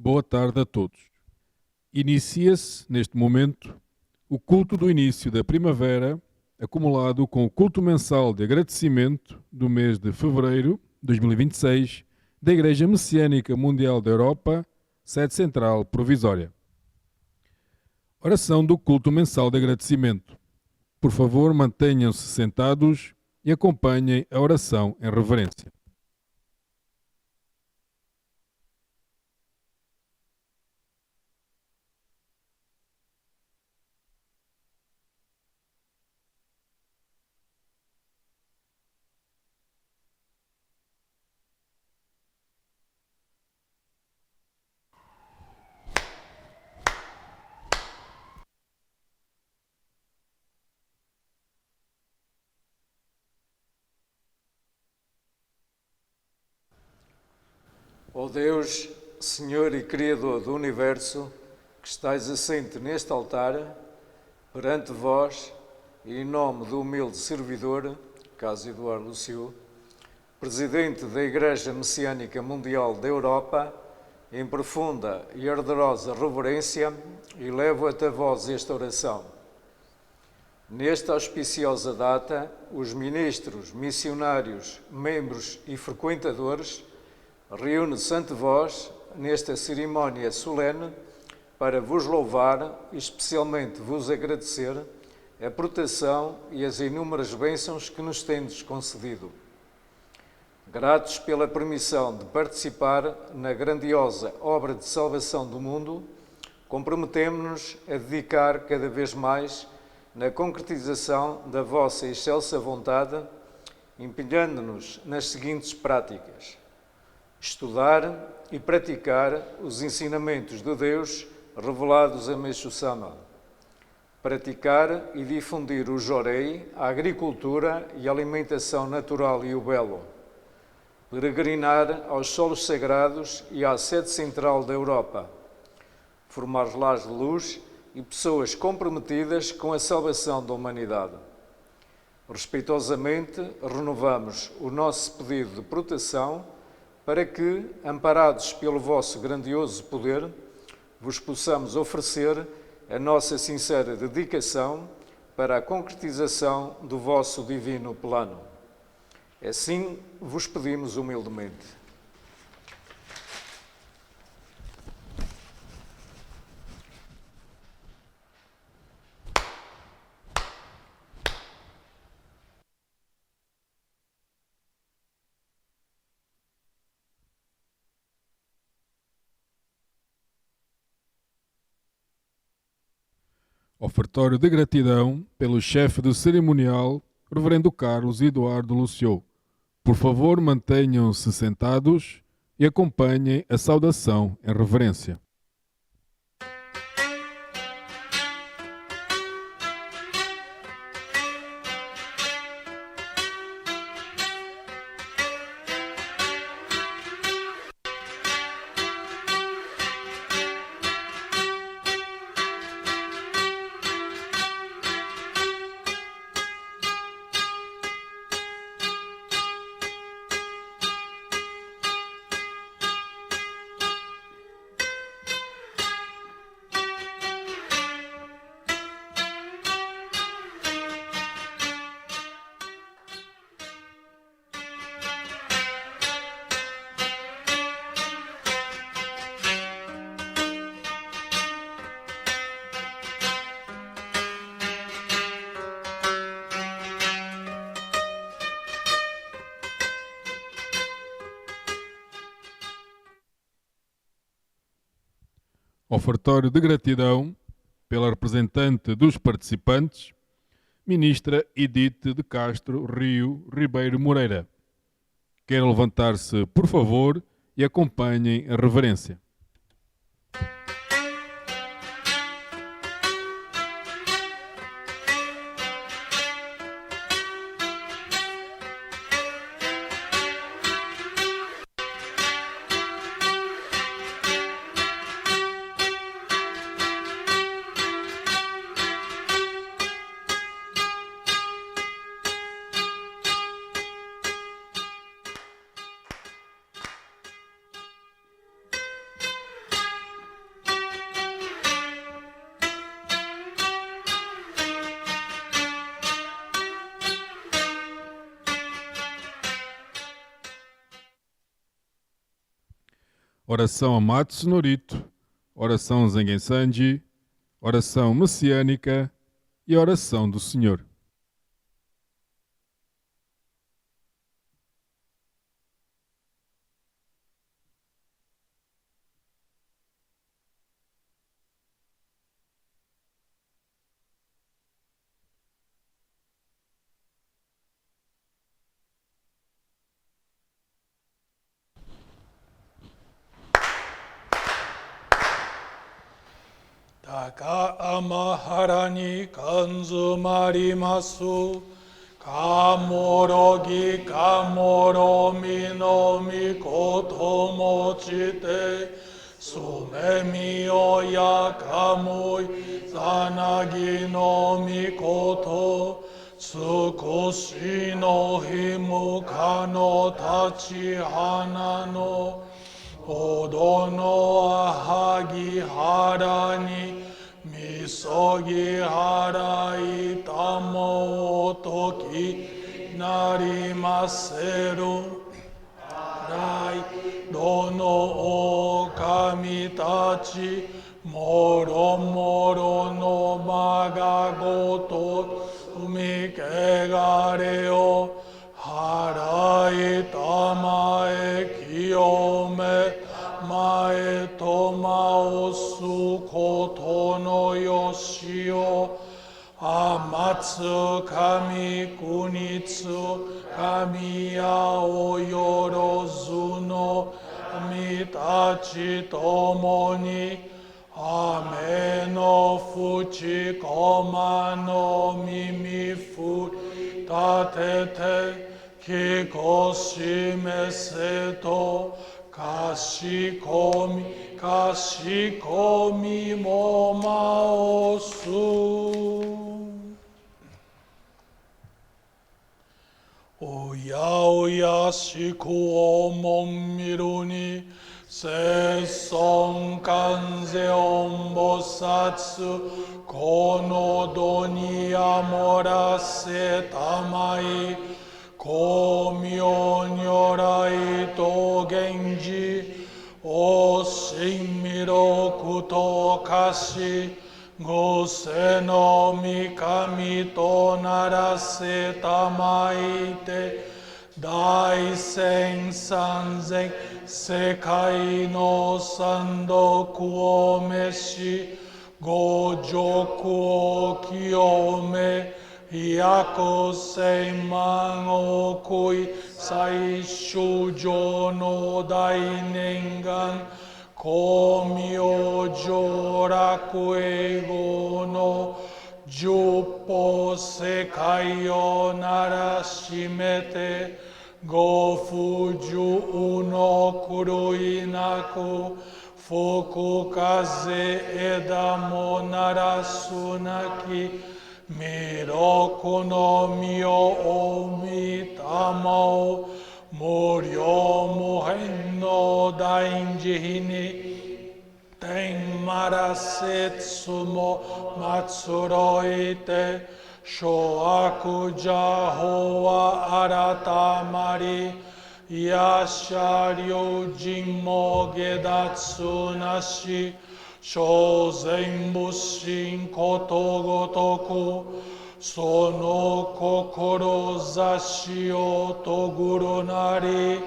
Boa tarde a todos. Inicia-se, neste momento, o culto do início da primavera, acumulado com o culto mensal de agradecimento do mês de fevereiro de 2026 da Igreja Messiânica Mundial da Europa, sede central provisória. Oração do culto mensal de agradecimento. Por favor, mantenham-se sentados e acompanhem a oração em reverência. Ó Deus, Senhor e Criador do Universo, que estais assente neste altar, perante vós e em nome do humilde servidor, Caso Eduardo Lucio, Presidente da Igreja Messiânica Mundial da Europa, em profunda e ardorosa reverência, elevo até vós esta oração. Nesta auspiciosa data, os ministros, missionários, membros e frequentadores reúnem-se ante vós nesta cerimónia solene para vos louvar e especialmente vos agradecer a proteção e as inúmeras bênçãos que nos tendes concedido. Gratos pela permissão de participar na grandiosa obra de salvação do mundo, comprometemo-nos a dedicar cada vez mais na concretização da vossa excelsa vontade, empenhando-nos nas seguintes práticas: estudar e praticar os ensinamentos de Deus revelados a Meixo Sama, praticar e difundir o Jorei, a agricultura e a alimentação natural e o belo, peregrinar aos solos sagrados e à sede central da Europa, formar lares de luz e pessoas comprometidas com a salvação da humanidade. Respeitosamente, renovamos o nosso pedido de proteção para que, amparados pelo vosso grandioso poder, vos possamos oferecer a nossa sincera dedicação para a concretização do vosso divino plano. Assim vos pedimos humildemente. Ofertório de gratidão pelo chefe do cerimonial, Reverendo Carlos Eduardo Luciou. Por favor, mantenham-se sentados e acompanhem a saudação em reverência. Ofertório de gratidão pela representante dos participantes, Ministra Edith de Castro Rio Ribeiro Moreira. Quero levantar-se, por favor, e acompanhem a reverência. Oração Amatsu Norito, oração Zengen Sanji, oração messiânica e oração do Senhor. Taka amahara ni kanzumarimasu, kamorogi kamoromi no mikoto mochite, sumemi oya kamui zanagi no mikoto, tsukoshi no himuka no tachihana no, Odo no ahagi hara ni misogi hara ita もときなりませる。大炉の狼たち、もろもろのまがごと海けがれを払いたまえ清め前とまおすことのよしを天津神国津神やおよろずの神たちともに雨のふちこまの耳ふ立ててきこしめせとかしこみもまおす。おやおやしくおもんみるにせ尊観世音菩薩このどにやもらせたまい光明如来と源氏お神弥勒とかしごせの御神とならせたまいて大千三千世界の三毒を召し五辱を清め百千万億い最終上の大念願光明上楽英語の十方世界をならしめてご不自由の狂いなく吹く風枝もならすなき弥勒の身をおみたまを無量無辺の大慈に天まらせつも祭ろいて諸悪邪法は改まりやしゃ龍神も下脱なし正然仏心ことごとくその志をとぐるなり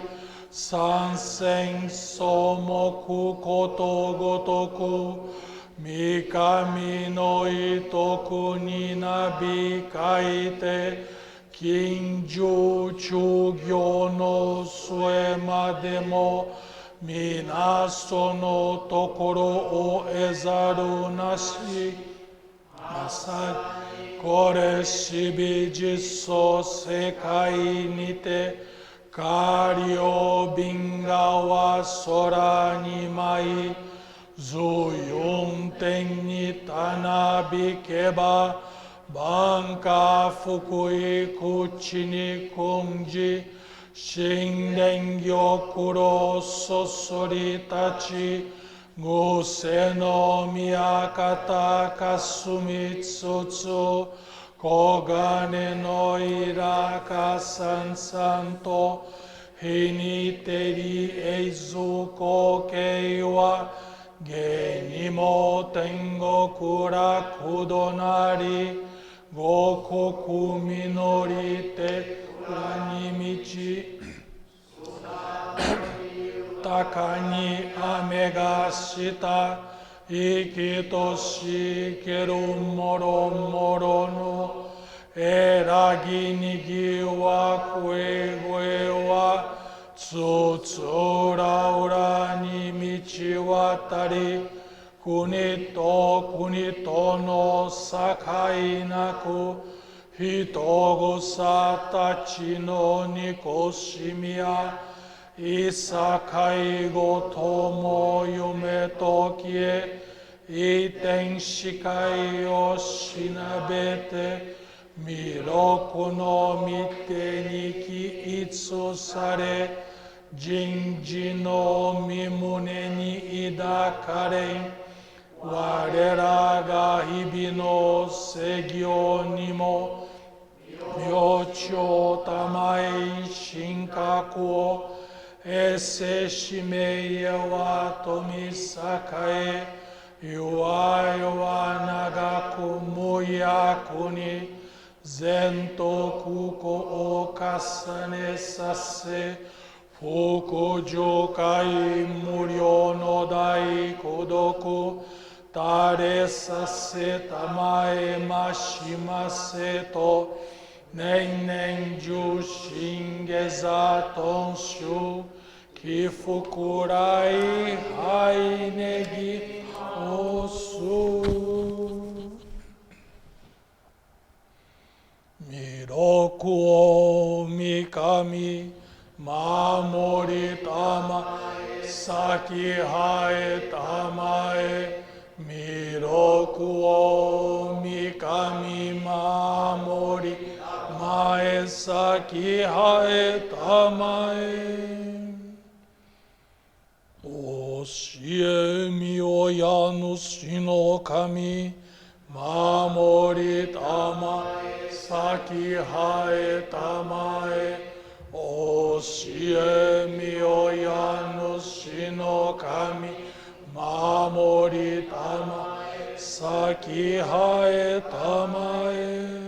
三千草木ことごとく三上のいとくになびかいて近中中行の末までも皆そのところを得ざるなしまさにこれしび実相世界にて下領瓶川空に舞い14天にたなびけば万家福井口に訓示神蓮玉露そそりたちぐせの宮方霞つつ黄金のいらかさんさんと日にてり永ず光景は芸にも天国楽土なり五国実りて裏に道高に雨がした生きとしけるもろもろのえらぎにぎわくえぐえはつつらうらに道渡り国と国との境なく人草たちの憎しみやいさかいごとも夢と消え一点視界をしなべて弥勒の御手に起立され人事の身胸に抱かれ warera ga hibi no segyo ni mo myocho tamai shinkaku o esse shimei wa tomi sakae Yuwa nagaku muyaku ni Zento kuko o kasane sase Fuku jokai muryo no dai kodoku Tare sase tamae mashimase to Nen nen ju shingeza tonshu Kifukurai hai negi osu Miroku o mikami mamori tamae Saki hae tamae Miroku o mikami mamori mae Saki hae tamae Oshie mi o yanu shino kami mamori tamae Saki hae tamae Oshie mi o yanu shino kami mamori tamae Saki hae tamae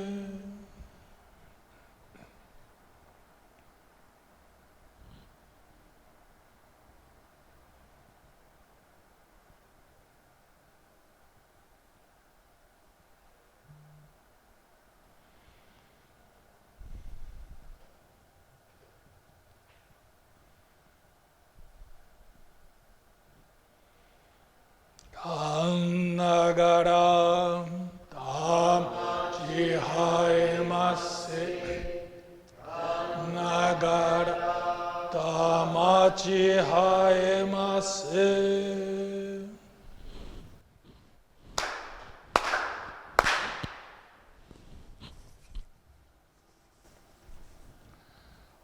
Nagara tam jihaemase Nagara tamachi haemase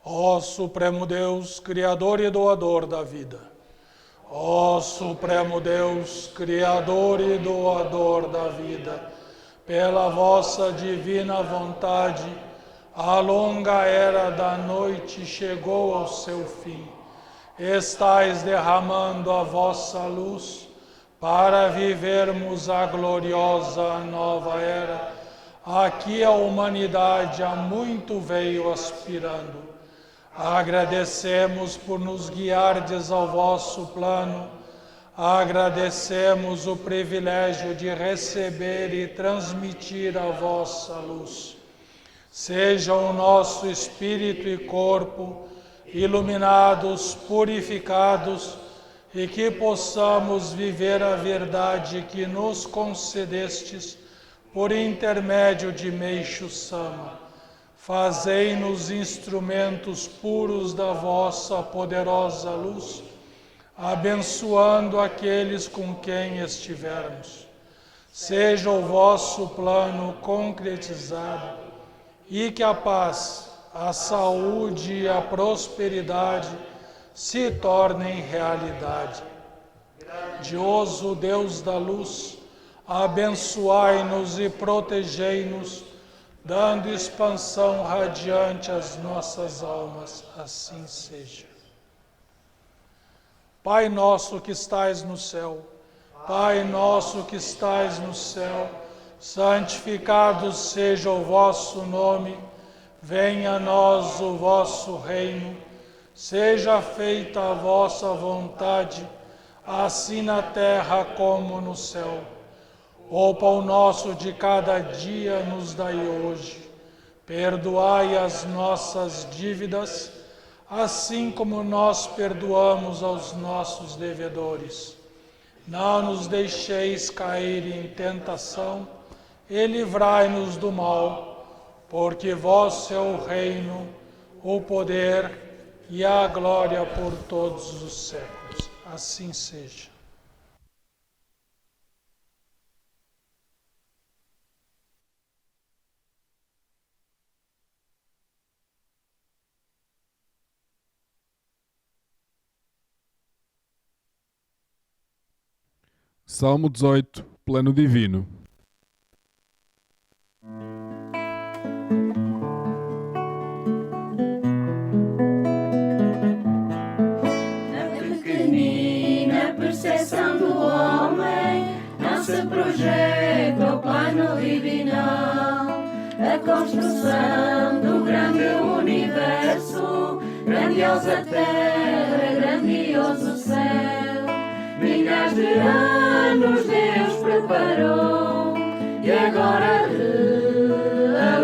Ó Supremo Deus, Criador e Doador da vida, ó Supremo Deus, Criador e Doador da vida, pela vossa divina vontade, a longa era da noite chegou ao seu fim. Estais derramando a vossa luz para vivermos a gloriosa nova era, a que a humanidade há muito veio aspirando. Agradecemos por nos guiardes ao vosso plano, agradecemos o privilégio de receber e transmitir a vossa luz. Seja o nosso espírito e corpo iluminados, purificados, e que possamos viver a verdade que nos concedestes por intermédio de Meixo Sama. Fazei-nos instrumentos puros da vossa poderosa luz, abençoando aqueles com quem estivermos. Seja o vosso plano concretizado e que a paz, a saúde e a prosperidade se tornem realidade. Grandioso Deus da luz, abençoai-nos e protegei-nos, dando expansão radiante às nossas almas, assim seja. Pai nosso que estais no céu, Pai nosso que estais no céu, santificado seja o vosso nome, venha a nós o vosso reino, seja feita a vossa vontade, assim na terra como no céu. O pão nosso de cada dia nos dai hoje. Perdoai as nossas dívidas, assim como nós perdoamos aos nossos devedores. Não nos deixeis cair em tentação, e livrai-nos do mal, porque vosso é o reino, o poder e a glória por todos os séculos. Assim seja. Salmo 18, Plano Divino. Na pequenina percepção do homem não se projeta o plano divinal. A construção do grande universo, grandiosa terra, grandioso céu. Milhares de anos Deus preparou e agora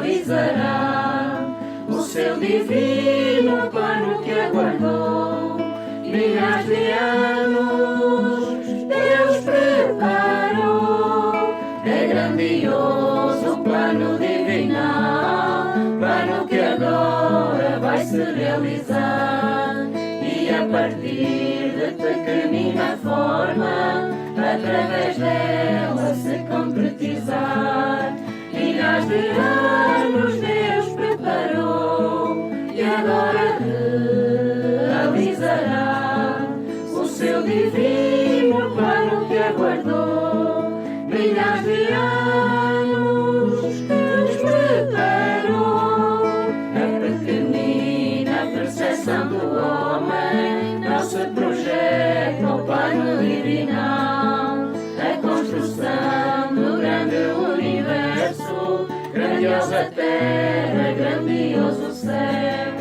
realizará o seu divino plano que aguardou. Milhares de anos Deus preparou, é grandioso o plano divinal, plano que agora vai se realizar. E a partir de pequenina forma, através dela se concretizar. Milhares de anos Deus preparou e agora realizará o seu divino plano que aguardou. Milhares de anos Deus preparou. A pequenina percepção do homem não se projeta o plano divinal. A construção do grande universo, grandiosa terra, grandioso céu.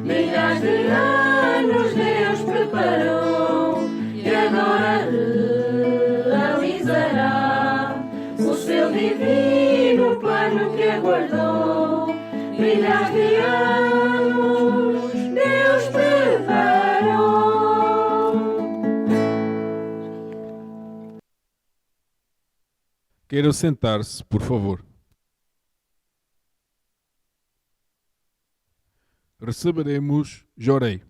Milhares de anos Deus preparou e agora realizará o seu divino plano que aguardou. Milhares de anos Deus preparou. Queiram sentar-se, por favor. Receberemos Jorei.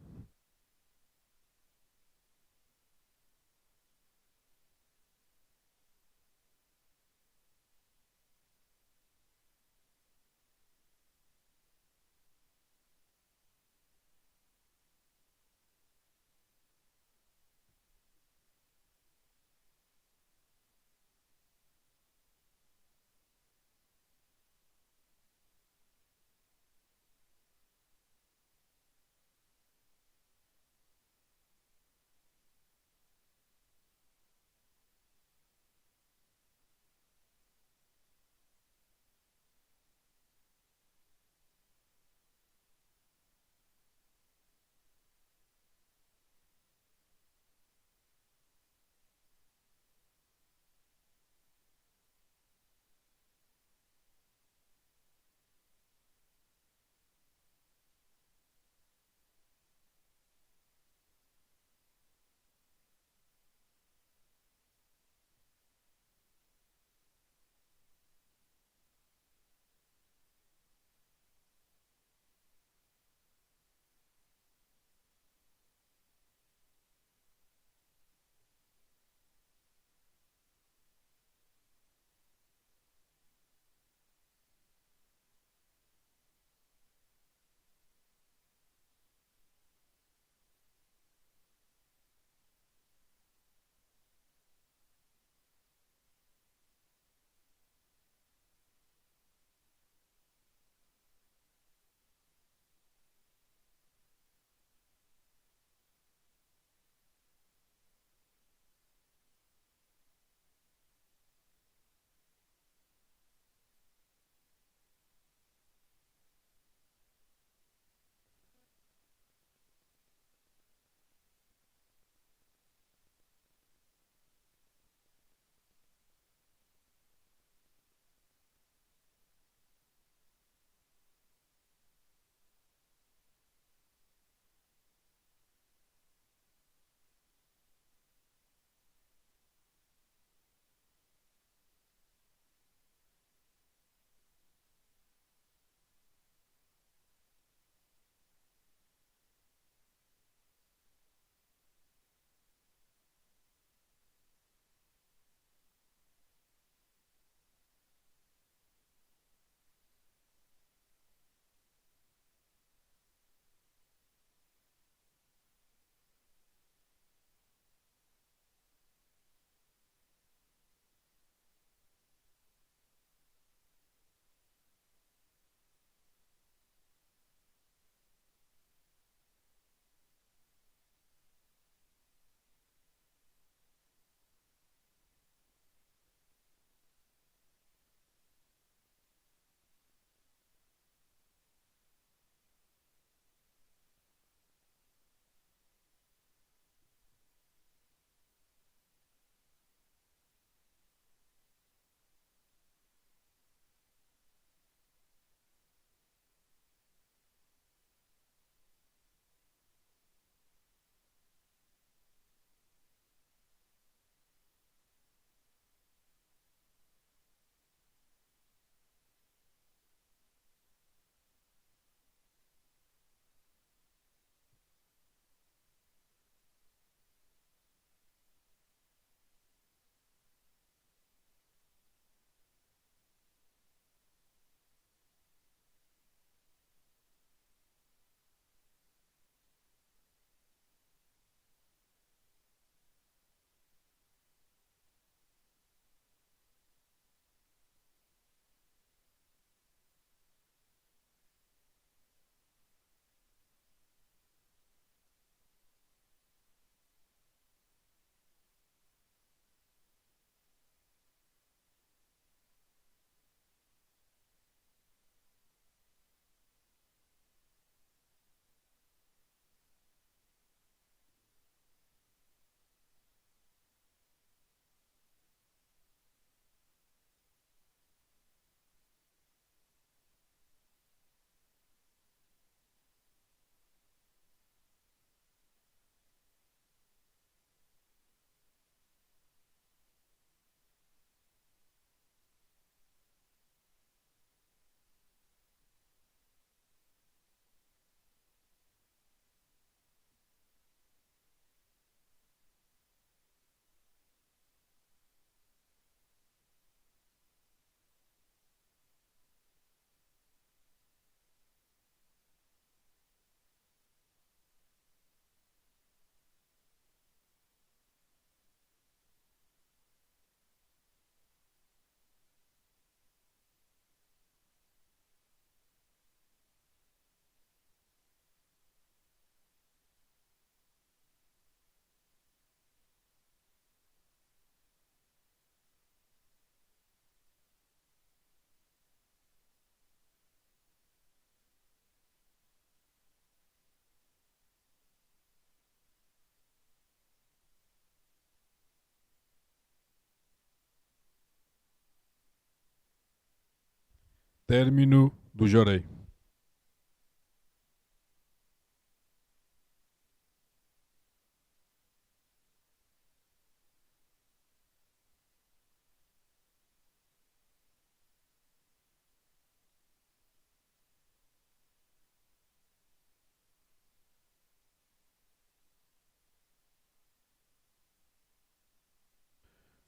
Término do Jorei.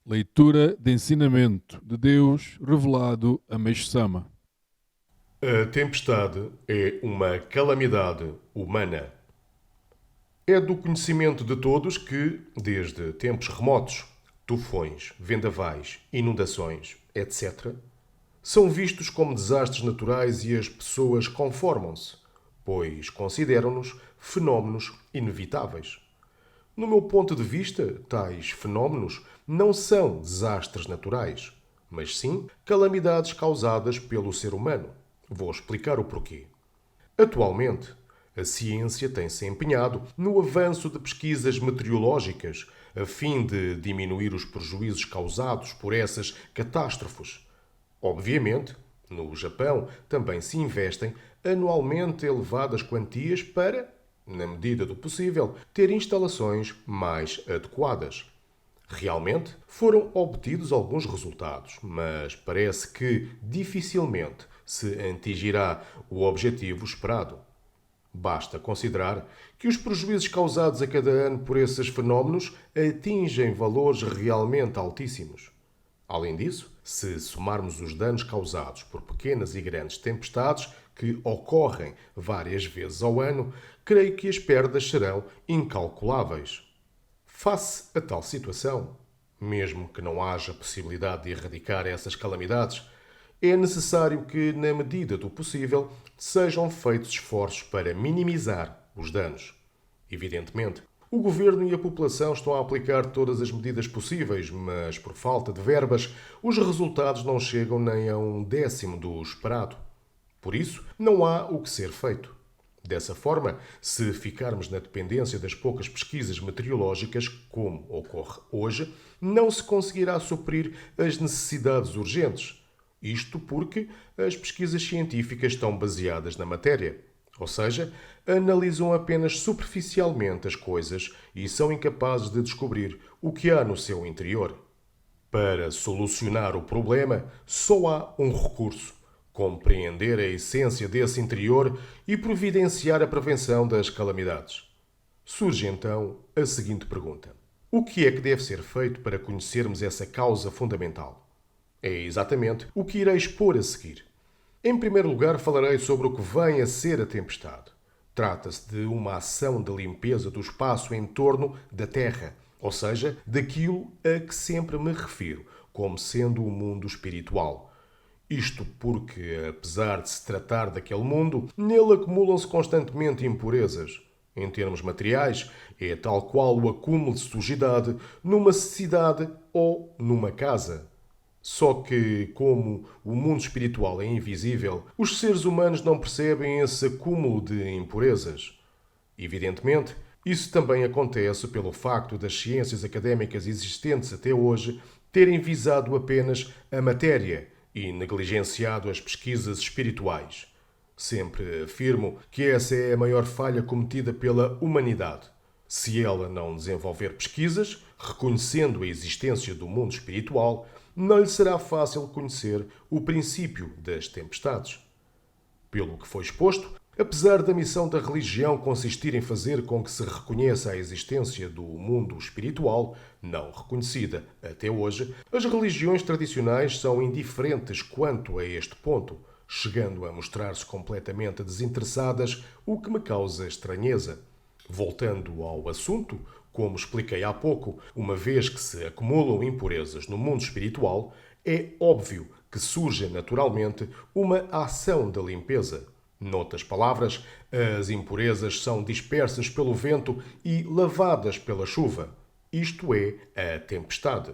Leitura de ensinamento de Deus revelado a Meixo-sama. A tempestade é uma calamidade humana. É do conhecimento de todos que, desde tempos remotos, tufões, vendavais, inundações, etc., são vistos como desastres naturais e as pessoas conformam-se, pois consideram-nos fenómenos inevitáveis. No meu ponto de vista, tais fenómenos não são desastres naturais, mas sim calamidades causadas pelo ser humano. Vou explicar o porquê. Atualmente, a ciência tem-se empenhado no avanço de pesquisas meteorológicas a fim de diminuir os prejuízos causados por essas catástrofes. Obviamente, no Japão também se investem anualmente elevadas quantias para, na medida do possível, ter instalações mais adequadas. Realmente foram obtidos alguns resultados, mas parece que dificilmente se atingirá o objetivo esperado. Basta considerar que os prejuízos causados a cada ano por esses fenómenos atingem valores realmente altíssimos. Além disso, se somarmos os danos causados por pequenas e grandes tempestades que ocorrem várias vezes ao ano, creio que as perdas serão incalculáveis. Face a tal situação, mesmo que não haja possibilidade de erradicar essas calamidades, é necessário que, na medida do possível, sejam feitos esforços para minimizar os danos. Evidentemente, o Governo e a população estão a aplicar todas as medidas possíveis, mas, por falta de verbas, os resultados não chegam nem a 1/10 do esperado. Por isso, não há o que ser feito. Dessa forma, se ficarmos na dependência das poucas pesquisas meteorológicas, como ocorre hoje, não se conseguirá suprir as necessidades urgentes. Isto porque as pesquisas científicas estão baseadas na matéria, ou seja, analisam apenas superficialmente as coisas e são incapazes de descobrir o que há no seu interior. Para solucionar o problema, só há um recurso: compreender a essência desse interior e providenciar a prevenção das calamidades. Surge então a seguinte pergunta: o que é que deve ser feito para conhecermos essa causa fundamental? É exatamente o que irei expor a seguir. Em primeiro lugar, falarei sobre o que vem a ser a tempestade. Trata-se de uma ação de limpeza do espaço em torno da Terra, ou seja, daquilo a que sempre me refiro, como sendo o mundo espiritual. Isto porque, apesar de se tratar daquele mundo, nele acumulam-se constantemente impurezas. Em termos materiais, é tal qual o acúmulo de sujidade numa cidade ou numa casa. Só que, como o mundo espiritual é invisível, os seres humanos não percebem esse acúmulo de impurezas. Evidentemente, isso também acontece pelo facto das ciências académicas existentes até hoje terem visado apenas a matéria e negligenciado as pesquisas espirituais. Sempre afirmo que essa é a maior falha cometida pela humanidade. Se ela não desenvolver pesquisas, reconhecendo a existência do mundo espiritual, não lhe será fácil conhecer o princípio das tempestades. Pelo que foi exposto, apesar da missão da religião consistir em fazer com que se reconheça a existência do mundo espiritual, não reconhecida até hoje, as religiões tradicionais são indiferentes quanto a este ponto, chegando a mostrar-se completamente desinteressadas, o que me causa estranheza. Voltando ao assunto, como expliquei há pouco, uma vez que se acumulam impurezas no mundo espiritual, é óbvio que surge naturalmente uma ação de limpeza. Noutras palavras, as impurezas são dispersas pelo vento e lavadas pela chuva. Isto é a tempestade.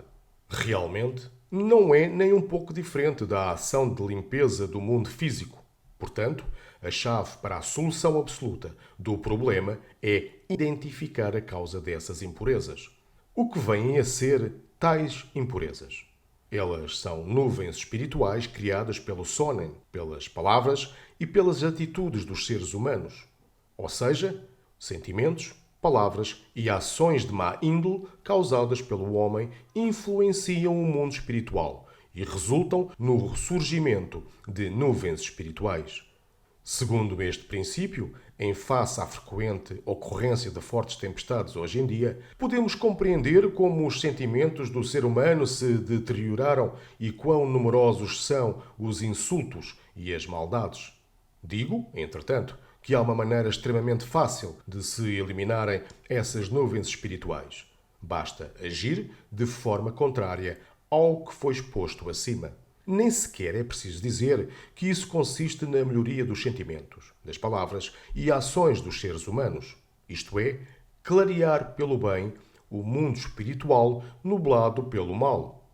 Realmente, não é nem um pouco diferente da ação de limpeza do mundo físico. Portanto, a chave para a solução absoluta do problema é identificar a causa dessas impurezas. O que vêm a ser tais impurezas? Elas são nuvens espirituais criadas pelo sonen, pelas palavras e pelas atitudes dos seres humanos, ou seja, sentimentos, palavras e ações de má índole causadas pelo homem influenciam o mundo espiritual e resultam no surgimento de nuvens espirituais. Segundo este princípio, em face à frequente ocorrência de fortes tempestades hoje em dia, podemos compreender como os sentimentos do ser humano se deterioraram e quão numerosos são os insultos e as maldades. Digo, entretanto, que há uma maneira extremamente fácil de se eliminarem essas nuvens espirituais. Basta agir de forma contrária ao que foi exposto acima. Nem sequer é preciso dizer que isso consiste na melhoria dos sentimentos, das palavras e ações dos seres humanos. Isto é, clarear pelo bem o mundo espiritual nublado pelo mal.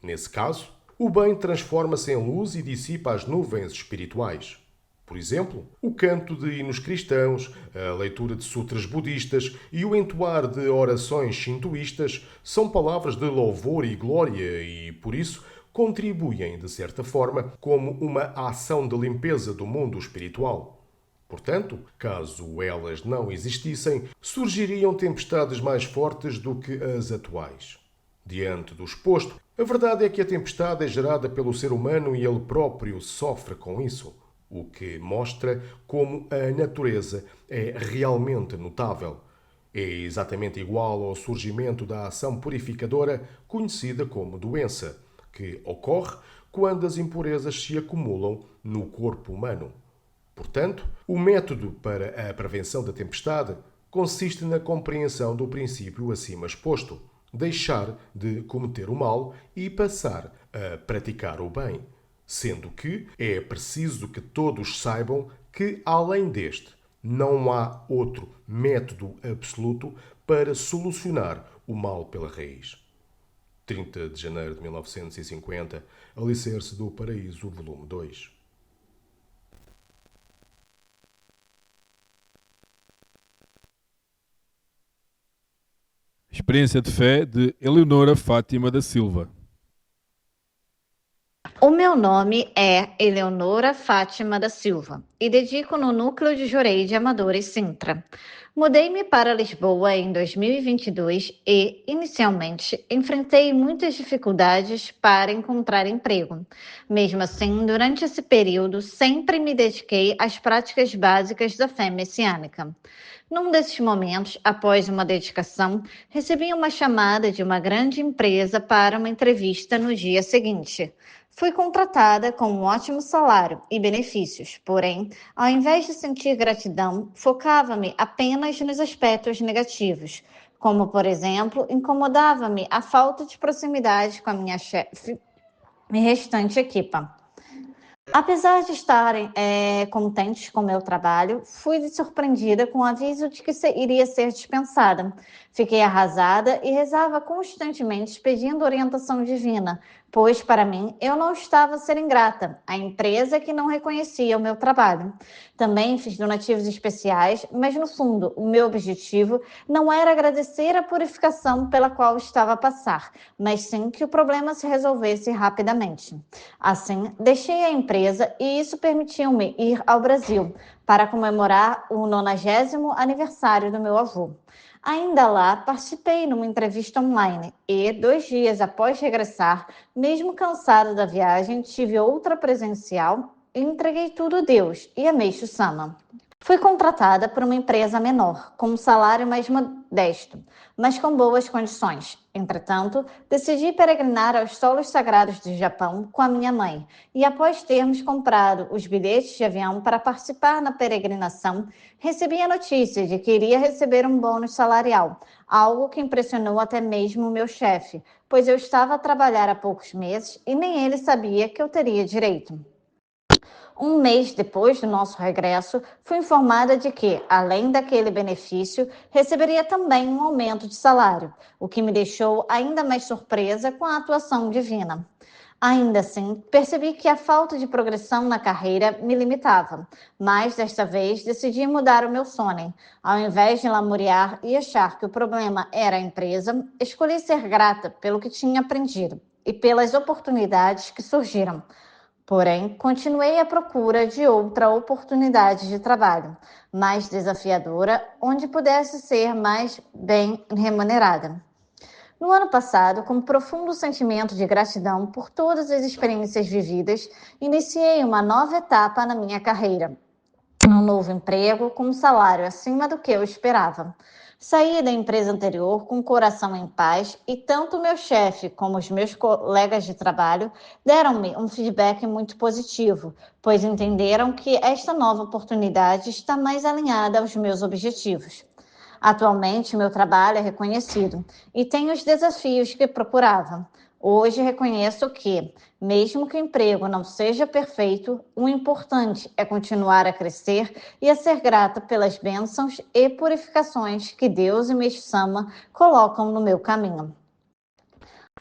Nesse caso, o bem transforma-se em luz e dissipa as nuvens espirituais. Por exemplo, o canto de hinos cristãos, a leitura de sutras budistas e o entoar de orações shintoístas são palavras de louvor e glória e, por isso, contribuem, de certa forma, como uma ação de limpeza do mundo espiritual. Portanto, caso elas não existissem, surgiriam tempestades mais fortes do que as atuais. Diante do exposto, a verdade é que a tempestade é gerada pelo ser humano e ele próprio sofre com isso, o que mostra como a natureza é realmente notável. É exatamente igual ao surgimento da ação purificadora conhecida como doença, que ocorre quando as impurezas se acumulam no corpo humano. Portanto, o método para a prevenção da tempestade consiste na compreensão do princípio acima exposto, deixar de cometer o mal e passar a praticar o bem, sendo que é preciso que todos saibam que, além deste, não há outro método absoluto para solucionar o mal pela raiz. 30 de janeiro de 1950, Alicerce do Paraíso, volume 2. Experiência de fé de Eleonora Fátima da Silva. O meu nome é Eleonora Fátima da Silva e dedico no núcleo de Jureide de Amadores, Sintra. Mudei-me para Lisboa em 2022 e, inicialmente, enfrentei muitas dificuldades para encontrar emprego. Mesmo assim, durante esse período, sempre me dediquei às práticas básicas da fé messiânica. Num desses momentos, após uma dedicação, recebi uma chamada de uma grande empresa para uma entrevista no dia seguinte. Fui contratada com um ótimo salário e benefícios, porém, ao invés de sentir gratidão, focava-me apenas nos aspectos negativos, como, por exemplo, incomodava-me a falta de proximidade com a minha chefe e restante equipa. Apesar de estarem contentes com o meu trabalho, fui surpreendida com o aviso de que iria ser dispensada. Fiquei arrasada e rezava constantemente pedindo orientação divina, pois, para mim, eu não estava a ser ingrata, a empresa que não reconhecia o meu trabalho. Também fiz donativos especiais, mas, no fundo, o meu objetivo não era agradecer a purificação pela qual estava a passar, mas sim que o problema se resolvesse rapidamente. Assim, deixei a empresa e isso permitiu-me ir ao Brasil para comemorar o 90º aniversário do meu avô. Ainda lá, participei numa entrevista online e, 2 dias após regressar, mesmo cansada da viagem, tive outra presencial e entreguei tudo a Deus e a Meixo Sama. Fui contratada por uma empresa menor, com um salário mais modesto, mas com boas condições. Entretanto, decidi peregrinar aos solos sagrados do Japão com a minha mãe, e após termos comprado os bilhetes de avião para participar na peregrinação, recebi a notícia de que iria receber um bônus salarial, algo que impressionou até mesmo o meu chefe, pois eu estava a trabalhar há poucos meses e nem ele sabia que eu teria direito. Um mês depois do nosso regresso, fui informada de que, além daquele benefício, receberia também um aumento de salário, o que me deixou ainda mais surpresa com a atuação divina. Ainda assim, percebi que a falta de progressão na carreira me limitava, mas desta vez decidi mudar o meu sono. Ao invés de lamuriar e achar que o problema era a empresa, escolhi ser grata pelo que tinha aprendido. e pelas oportunidades que surgiram. Porém, continuei à procura de outra oportunidade de trabalho, mais desafiadora, onde pudesse ser mais bem remunerada. No ano passado, com um profundo sentimento de gratidão por todas as experiências vividas, iniciei uma nova etapa na minha carreira. Um novo emprego com um salário acima do que eu esperava. Saí da empresa anterior com o coração em paz e tanto meu chefe como os meus colegas de trabalho deram-me um feedback muito positivo, pois entenderam que esta nova oportunidade está mais alinhada aos meus objetivos. Atualmente, meu trabalho é reconhecido e tenho os desafios que procurava. Hoje reconheço que, mesmo que o emprego não seja perfeito, o importante é continuar a crescer e a ser grata pelas bênçãos e purificações que Deus e Meixo Sama colocam no meu caminho.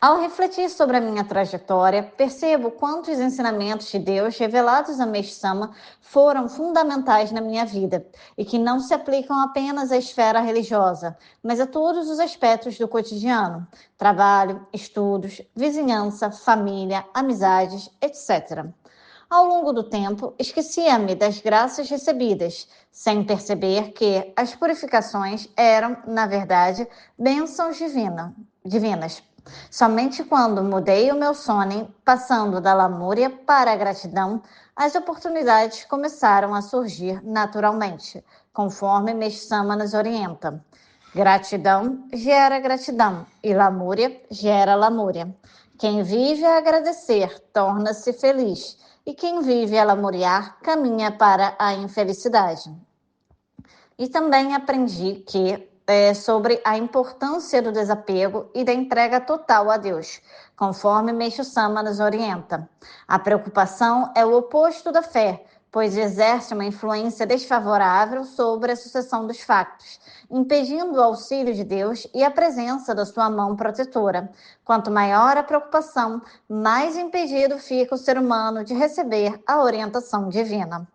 Ao refletir sobre a minha trajetória, percebo quantos ensinamentos de Deus revelados a Meixo Sama foram fundamentais na minha vida e que não se aplicam apenas à esfera religiosa, mas a todos os aspectos do cotidiano: trabalho, estudos, vizinhança, família, amizades, etc. Ao longo do tempo, esquecia-me das graças recebidas, sem perceber que as purificações eram, na verdade, bênçãos divinas. Somente quando mudei o meu sono, passando da lamúria para a gratidão, as oportunidades começaram a surgir naturalmente, conforme Meixo Sama nos orienta. Gratidão gera gratidão e lamúria gera lamúria. Quem vive a agradecer torna-se feliz e quem vive a lamuriar caminha para a infelicidade. E também aprendi sobre a importância do desapego e da entrega total a Deus, conforme Meixo Sama nos orienta. A preocupação é o oposto da fé, pois exerce uma influência desfavorável sobre a sucessão dos factos, impedindo o auxílio de Deus e a presença da sua mão protetora. Quanto maior a preocupação, mais impedido fica o ser humano de receber a orientação divina.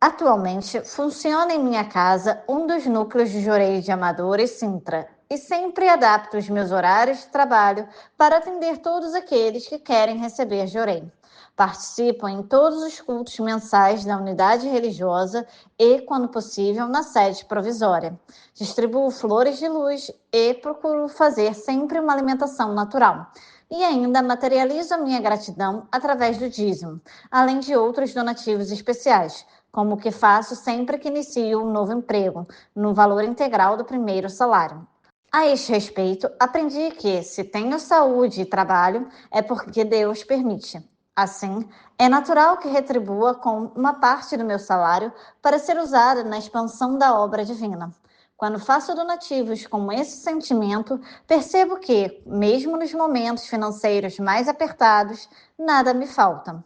Atualmente, funciona em minha casa um dos núcleos de Jorei de Amador e Sintra, e sempre adapto os meus horários de trabalho para atender todos aqueles que querem receber Jorei. Participo em todos os cultos mensais da unidade religiosa e, quando possível, na sede provisória. Distribuo flores de luz e procuro fazer sempre uma alimentação natural. E ainda materializo a minha gratidão através do dízimo, além de outros donativos especiais, como o que faço sempre que inicio um novo emprego, no valor integral do primeiro salário. A este respeito, aprendi que, se tenho saúde e trabalho, é porque Deus permite. Assim, é natural que retribua com uma parte do meu salário para ser usada na expansão da obra divina. Quando faço donativos com esse sentimento, percebo que, mesmo nos momentos financeiros mais apertados, nada me falta.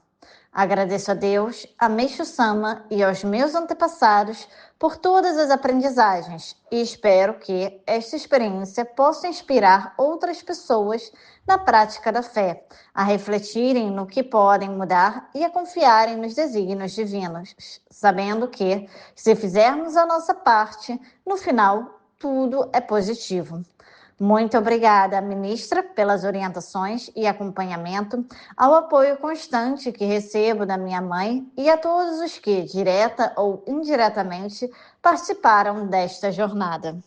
Agradeço a Deus, a Meixo Sama e aos meus antepassados por todas as aprendizagens e espero que esta experiência possa inspirar outras pessoas na prática da fé, a refletirem no que podem mudar e a confiarem nos desígnios divinos, sabendo que, se fizermos a nossa parte, no final, tudo é positivo. Muito obrigada, ministra, pelas orientações e acompanhamento, ao apoio constante que recebo da minha mãe e a todos os que, direta ou indiretamente, participaram desta jornada.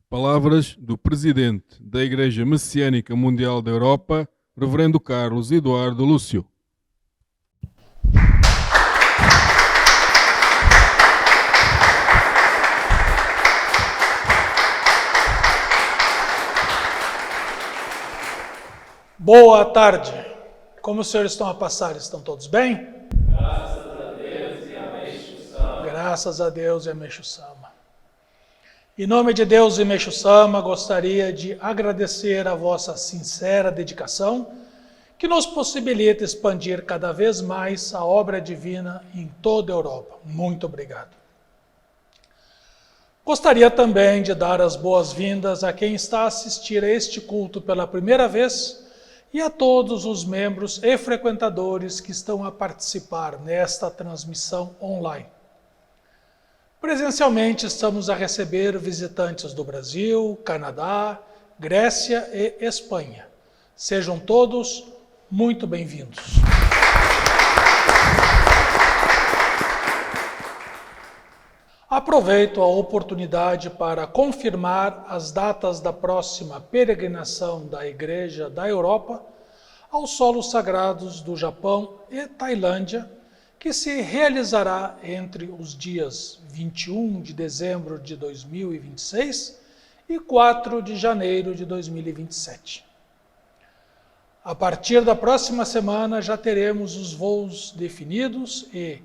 Palavras do Presidente da Igreja Messiânica Mundial da Europa, Reverendo Carlos Eduardo Lúcio. Boa tarde. Como os senhores estão a passar? Estão todos bem? Graças a Deus e a Meixo Sama. Graças a Deus e a Meixo Sama. Em nome de Deus e Meixo Sama, gostaria de agradecer a vossa sincera dedicação, que nos possibilita expandir cada vez mais a obra divina em toda a Europa. Muito obrigado. Gostaria também de dar as boas-vindas a quem está a assistir a este culto pela primeira vez e a todos os membros e frequentadores que estão a participar nesta transmissão online. Presencialmente estamos a receber visitantes do Brasil, Canadá, Grécia e Espanha. Sejam todos muito bem-vindos. Aproveito a oportunidade para confirmar as datas da próxima peregrinação da Igreja da Europa aos solos sagrados do Japão e Tailândia, que se realizará entre os dias 21 de dezembro de 2026 e 4 de janeiro de 2027. A partir da próxima semana já teremos os voos definidos e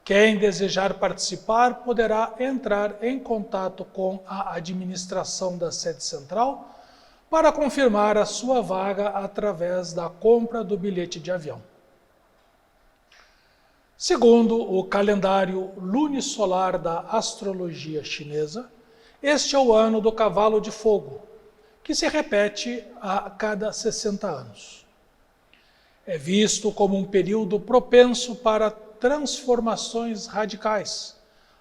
quem desejar participar poderá entrar em contato com a administração da sede central para confirmar a sua vaga através da compra do bilhete de avião. Segundo o calendário lunisolar da astrologia chinesa, este é o ano do cavalo de fogo, que se repete a cada 60 anos. É visto como um período propenso para transformações radicais,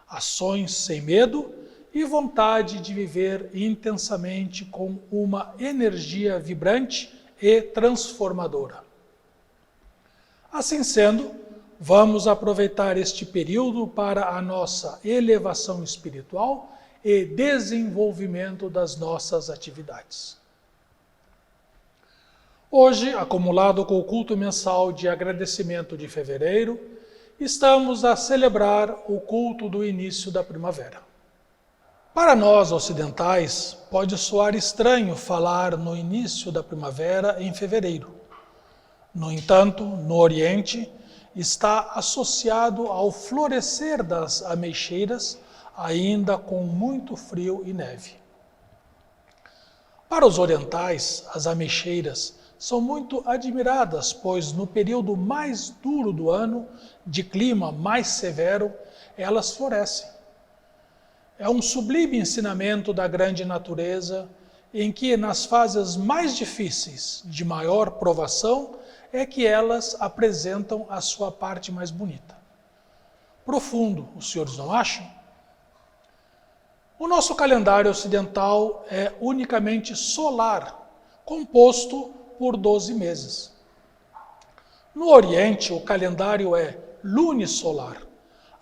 ações sem medo e vontade de viver intensamente com uma energia vibrante e transformadora. Assim sendo, vamos aproveitar este período para a nossa elevação espiritual e desenvolvimento das nossas atividades. Hoje, acumulado com o culto mensal de agradecimento de fevereiro, estamos a celebrar o culto do início da primavera. Para nós ocidentais, pode soar estranho falar no início da primavera em fevereiro. No entanto, no Oriente, está associado ao florescer das ameixeiras, ainda com muito frio e neve. Para os orientais, as ameixeiras são muito admiradas, pois no período mais duro do ano, de clima mais severo, elas florescem. É um sublime ensinamento da grande natureza, em que nas fases mais difíceis, de maior provação, é que elas apresentam a sua parte mais bonita. Profundo, os senhores não acham? O nosso calendário ocidental é unicamente solar, composto por 12 meses. No Oriente, o calendário é lunisolar.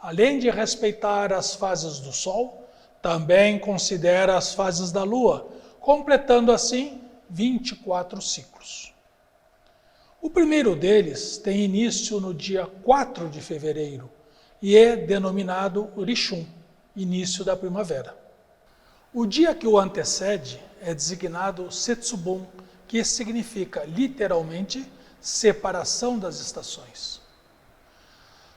Além de respeitar as fases do Sol, também considera as fases da Lua, completando assim 24 ciclos. O primeiro deles tem início no dia 4 de fevereiro e é denominado Rishun, início da primavera. O dia que o antecede é designado Setsubun, que significa literalmente separação das estações.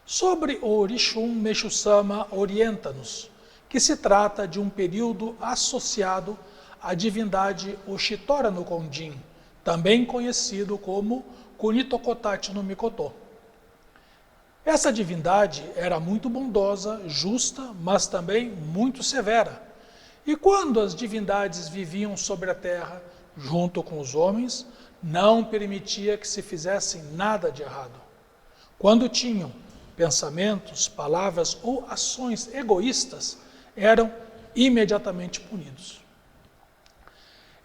Sobre o Rishun, Meixo-sama orienta-nos que se trata de um período associado à divindade Oshitora no Konjin, também conhecido como Kunitokotachi no Mikoto. Essa divindade era muito bondosa, justa, mas também muito severa. E quando as divindades viviam sobre a terra, junto com os homens, não permitia que se fizessem nada de errado. Quando tinham pensamentos, palavras ou ações egoístas, eram imediatamente punidos.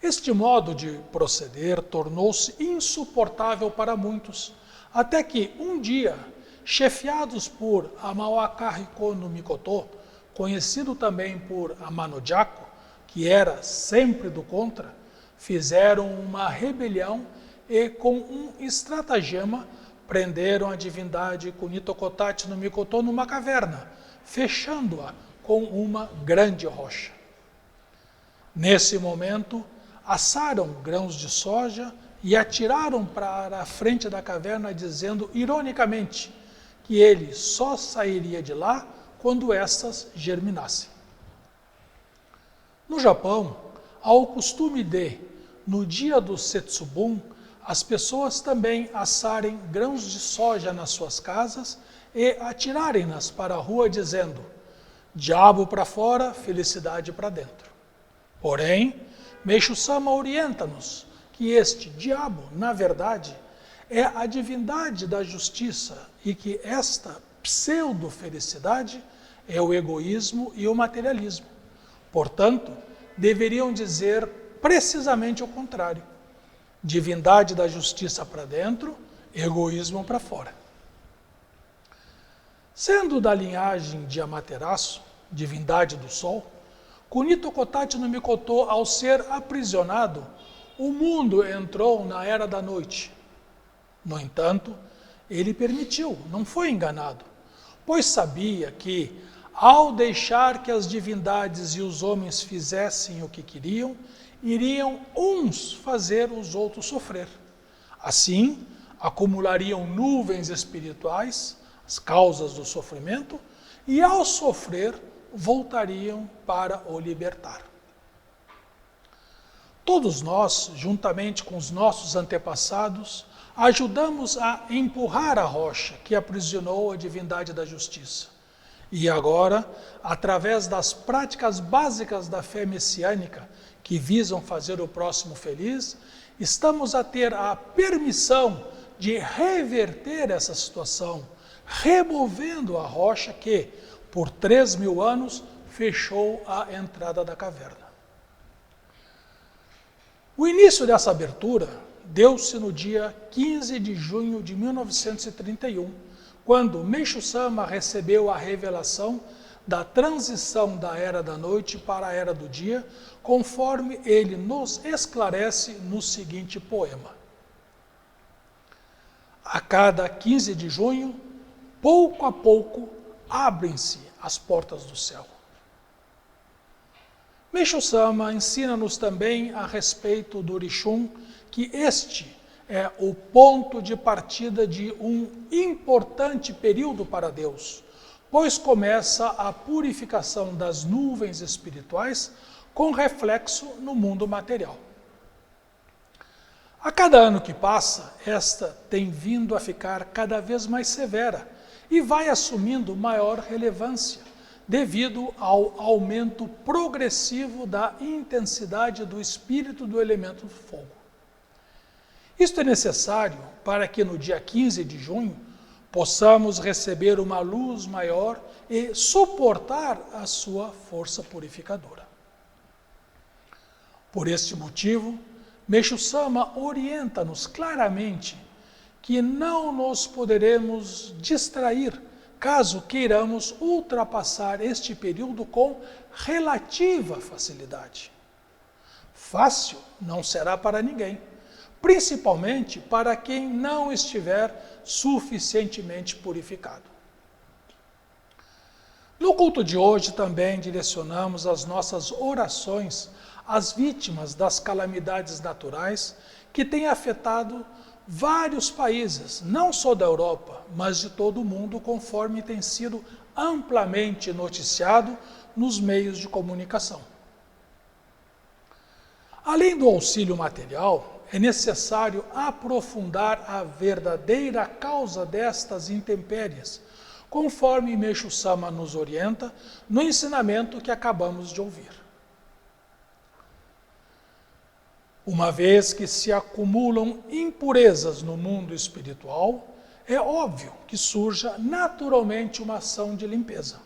Este modo de proceder tornou-se insuportável para muitos, até que um dia, chefiados por Amawaka Hiko no Mikoto, conhecido também por Amanojako, que era sempre do contra, fizeram uma rebelião e, com um estratagema, prenderam a divindade Kunitokotachi no Mikoto numa caverna, fechando-a com uma grande rocha. Nesse momento, assaram grãos de soja e atiraram para a frente da caverna, dizendo ironicamente que ele só sairia de lá quando estas germinassem. No Japão, há o costume de, no dia do Setsubun, as pessoas também assarem grãos de soja nas suas casas e atirarem-nas para a rua, dizendo: diabo para fora, felicidade para dentro. Porém, Meixo-sama orienta-nos que este diabo, na verdade, é a divindade da justiça e que esta pseudo-felicidade é o egoísmo e o materialismo. Portanto, deveriam dizer precisamente o contrário. Divindade da justiça para dentro, egoísmo para fora. Sendo da linhagem de Amaterasu, divindade do sol, Kunito Kotati no Mikoto, ao ser aprisionado, o mundo entrou na era da noite. No entanto, ele permitiu, não foi enganado, pois sabia que, ao deixar que as divindades e os homens fizessem o que queriam, iriam uns fazer os outros sofrer. Assim, acumulariam nuvens espirituais, as causas do sofrimento, e ao sofrer, voltariam para o libertar. Todos nós, juntamente com os nossos antepassados, ajudamos a empurrar a rocha que aprisionou a divindade da justiça. E agora, através das práticas básicas da fé messiânica, que visam fazer o próximo feliz, estamos a ter a permissão de reverter essa situação, removendo a rocha que, por 3.000 anos, fechou a entrada da caverna. O início dessa abertura deu-se no dia 15 de junho de 1931, quando Meishu Sama recebeu a revelação da transição da Era da Noite para a Era do Dia, conforme ele nos esclarece no seguinte poema. A cada 15 de junho, pouco a pouco, abrem-se as portas do céu. Meishu Sama ensina-nos também a respeito do Rishun, que este é o ponto de partida de um importante período para Deus, pois começa a purificação das nuvens espirituais com reflexo no mundo material. A cada ano que passa, esta tem vindo a ficar cada vez mais severa e vai assumindo maior relevância, devido ao aumento progressivo da intensidade do espírito do elemento fogo. Isto é necessário para que no dia 15 de junho possamos receber uma luz maior e suportar a sua força purificadora. Por este motivo, Meishu Sama orienta-nos claramente que não nos poderemos distrair caso queiramos ultrapassar este período com relativa facilidade. Fácil não será para ninguém, principalmente para quem não estiver suficientemente purificado. No culto de hoje também direcionamos as nossas orações às vítimas das calamidades naturais que têm afetado vários países, não só da Europa, mas de todo o mundo, conforme tem sido amplamente noticiado nos meios de comunicação. Além do auxílio material, é necessário aprofundar a verdadeira causa destas intempéries, conforme Meishu Sama nos orienta no ensinamento que acabamos de ouvir. Uma vez que se acumulam impurezas no mundo espiritual, é óbvio que surja naturalmente uma ação de limpeza.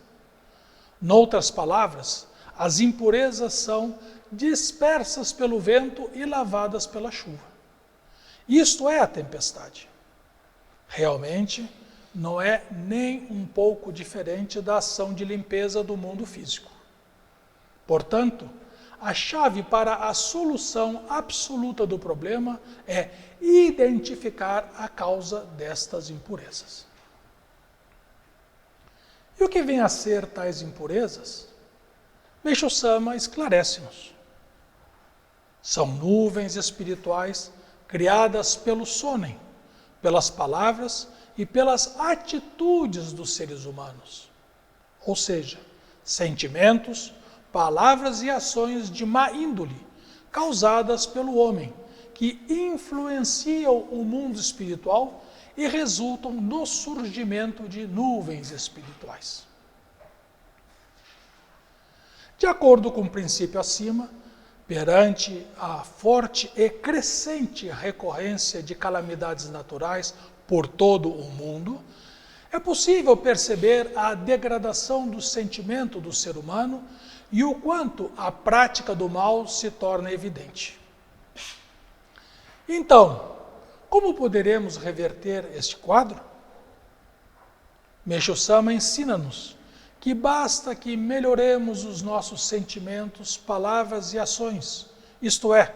Noutras palavras, as impurezas são dispersas pelo vento e lavadas pela chuva. Isto é a tempestade. Realmente, não é nem um pouco diferente da ação de limpeza do mundo físico. Portanto, a chave para a solução absoluta do problema é identificar a causa destas impurezas. E o que vem a ser tais impurezas? Meishu Sama esclarece-nos. São nuvens espirituais criadas pelo sonen, pelas palavras e pelas atitudes dos seres humanos. Ou seja, sentimentos, palavras e ações de má índole, causadas pelo homem, que influenciam o mundo espiritual e resultam no surgimento de nuvens espirituais. De acordo com o princípio acima, perante a forte e crescente recorrência de calamidades naturais por todo o mundo, é possível perceber a degradação do sentimento do ser humano e o quanto a prática do mal se torna evidente. Então, como poderemos reverter este quadro? Meixo Sama ensina-nos que basta que melhoremos os nossos sentimentos, palavras e ações, isto é,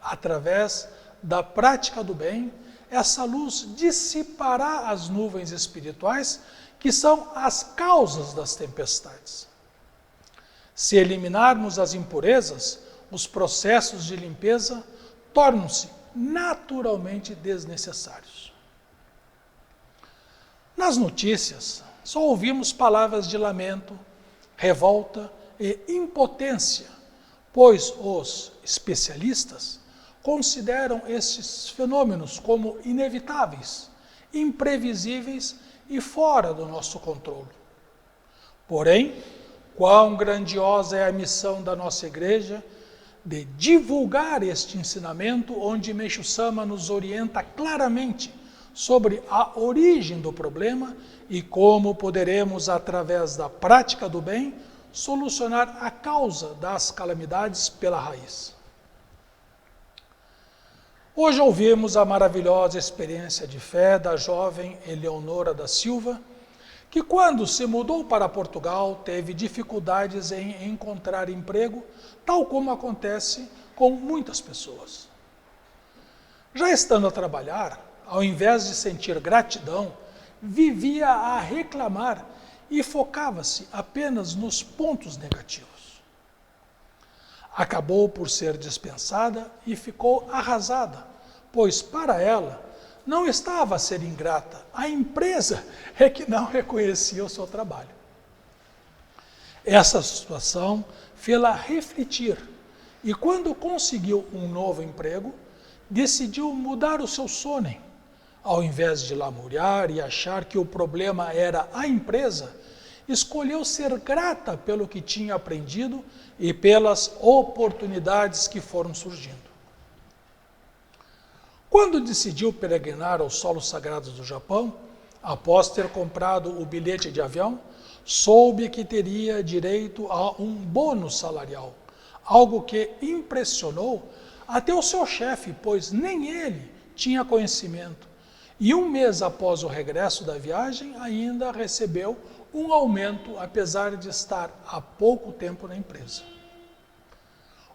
através da prática do bem, essa luz dissipará as nuvens espirituais que são as causas das tempestades. Se eliminarmos as impurezas, os processos de limpeza tornam-se naturalmente desnecessários. Nas notícias, só ouvimos palavras de lamento, revolta e impotência, pois os especialistas consideram estes fenômenos como inevitáveis, imprevisíveis e fora do nosso controle. Porém, quão grandiosa é a missão da nossa igreja de divulgar este ensinamento, onde Meixo Sama nos orienta claramente sobre a origem do problema e como poderemos, através da prática do bem, solucionar a causa das calamidades pela raiz. Hoje ouvimos a maravilhosa experiência de fé da jovem Eleonora da Silva, que quando se mudou para Portugal teve dificuldades em encontrar emprego, tal como acontece com muitas pessoas. Já estando a trabalhar, ao invés de sentir gratidão, vivia a reclamar e focava-se apenas nos pontos negativos. Acabou por ser dispensada e ficou arrasada, pois para ela não estava a ser ingrata, a empresa é que não reconhecia o seu trabalho. Essa situação fez-la refletir e, quando conseguiu um novo emprego, decidiu mudar o seu sono. Ao invés de lamuriar e achar que o problema era a empresa, escolheu ser grata pelo que tinha aprendido e pelas oportunidades que foram surgindo. Quando decidiu peregrinar aos solos sagrados do Japão, após ter comprado o bilhete de avião, soube que teria direito a um bônus salarial, algo que impressionou até o seu chefe, pois nem ele tinha conhecimento. E um mês após o regresso da viagem, ainda recebeu um aumento, apesar de estar há pouco tempo na empresa.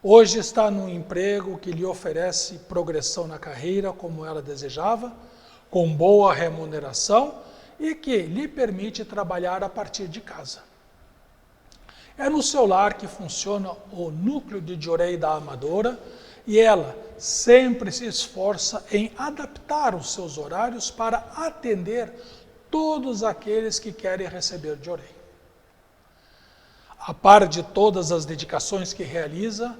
Hoje está num emprego que lhe oferece progressão na carreira como ela desejava, com boa remuneração e que lhe permite trabalhar a partir de casa. É no seu lar que funciona o núcleo de Jorei da Amadora e ela sempre se esforça em adaptar os seus horários para atender todos aqueles que querem receber Jorei. A par de todas as dedicações que realiza,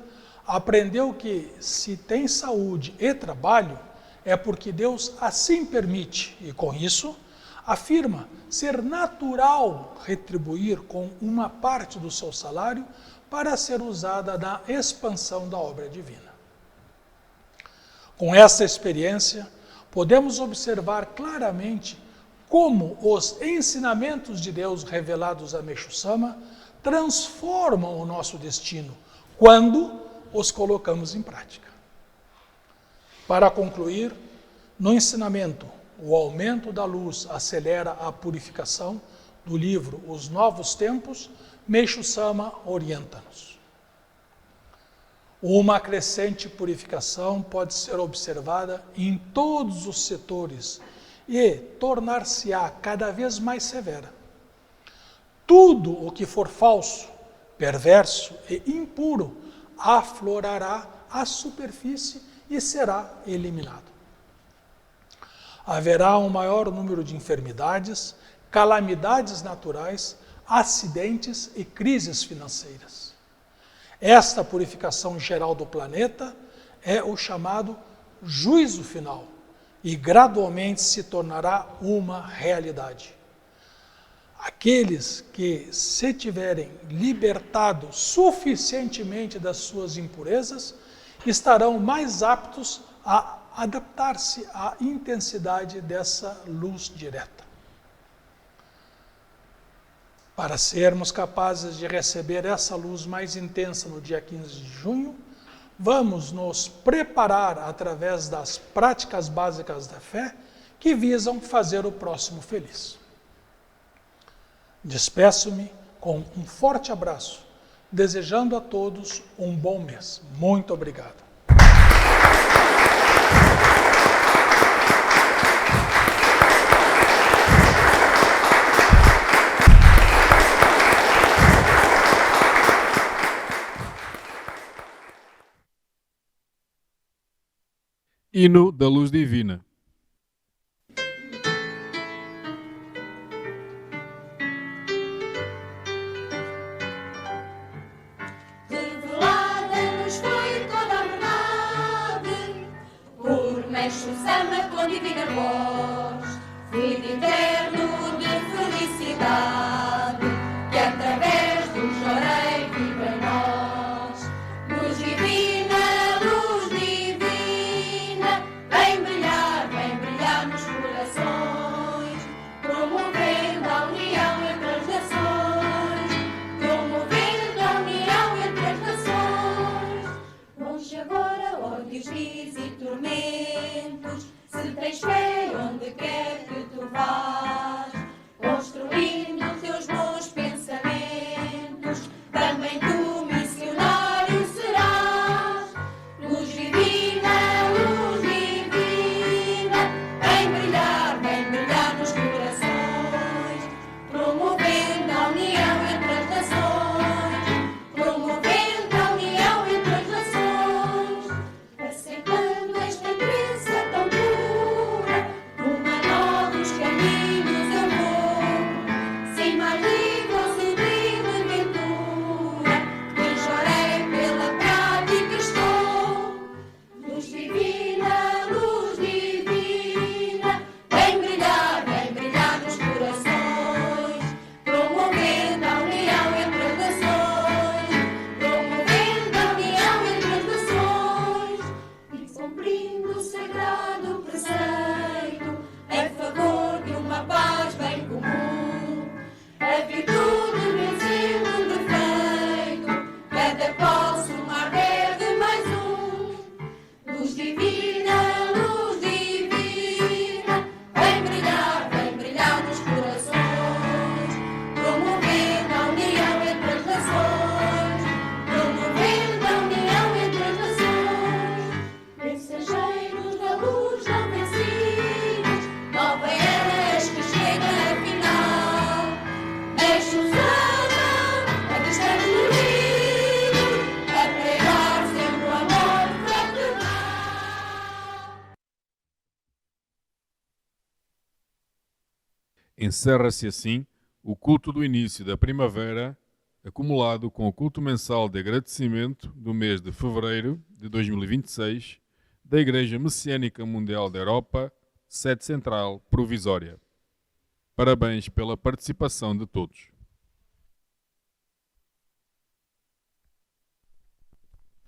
aprendeu que se tem saúde e trabalho é porque Deus assim permite e, com isso, afirma ser natural retribuir com uma parte do seu salário para ser usada na expansão da obra divina. Com essa experiência, podemos observar claramente como os ensinamentos de Deus revelados a Meixo Sama transformam o nosso destino quando os colocamos em prática. Para concluir, no ensinamento O Aumento da Luz Acelera a Purificação, do livro Os Novos Tempos, Meixo Sama orienta-nos. Uma crescente purificação pode ser observada em todos os setores e tornar-se-á cada vez mais severa. Tudo o que for falso, perverso e impuro aflorará à superfície e será eliminado. Haverá um maior número de enfermidades, calamidades naturais, acidentes e crises financeiras. Esta purificação geral do planeta é o chamado juízo final e gradualmente se tornará uma realidade. Aqueles que se tiverem libertado suficientemente das suas impurezas estarão mais aptos a adaptar-se à intensidade dessa luz direta. Para sermos capazes de receber essa luz mais intensa no dia 15 de junho, vamos nos preparar através das práticas básicas da fé que visam fazer o próximo feliz. Despeço-me com um forte abraço, desejando a todos um bom mês. Muito obrigado. Hino da Luz Divina. Revelada-nos foi toda a verdade, por Mestre Sama com divina voz, vida eterno de felicidade, que através do chorei vive em nós. Luz divina, vem brilhar nos corações, promovendo a união entre as nações, promovendo a união entre as nações. Longe agora ódios, ris e tormentos, se tens fé onde quer que tu vás, construindo teus bons pensamentos, também tu missionário serás. Luz divina, vem brilhar nos corações, promovendo a união entre as nações, promovendo a união entre as nações, aceitando esta crença tão pura, rumo a novos caminhos eu vou, sem mais livros e de ventura, que chorei pela prática estou. Luz divina, luz divina, vem brilhar nos corações, promovendo a união entre as nações, promovendo a união entre as nações, e cumprindo o sagrado preceito, em favor de uma paz bem comum, a virtude vencendo o defeito, cada posso um mar verde mais um. Luz divina, vem brilhar nos corações, promovendo a união entre as nações, promovendo a união entre as nações. Mensageiros da luz não vencidos, nova era que chega afinal. Deixa usada a descer unidos, a pregar sempre o amor fraternal. Encerra-se assim o culto do início da primavera, acumulado com o culto mensal de agradecimento do mês de fevereiro de 2026 da Igreja Messiânica Mundial da Europa, sede central provisória. Parabéns pela participação de todos.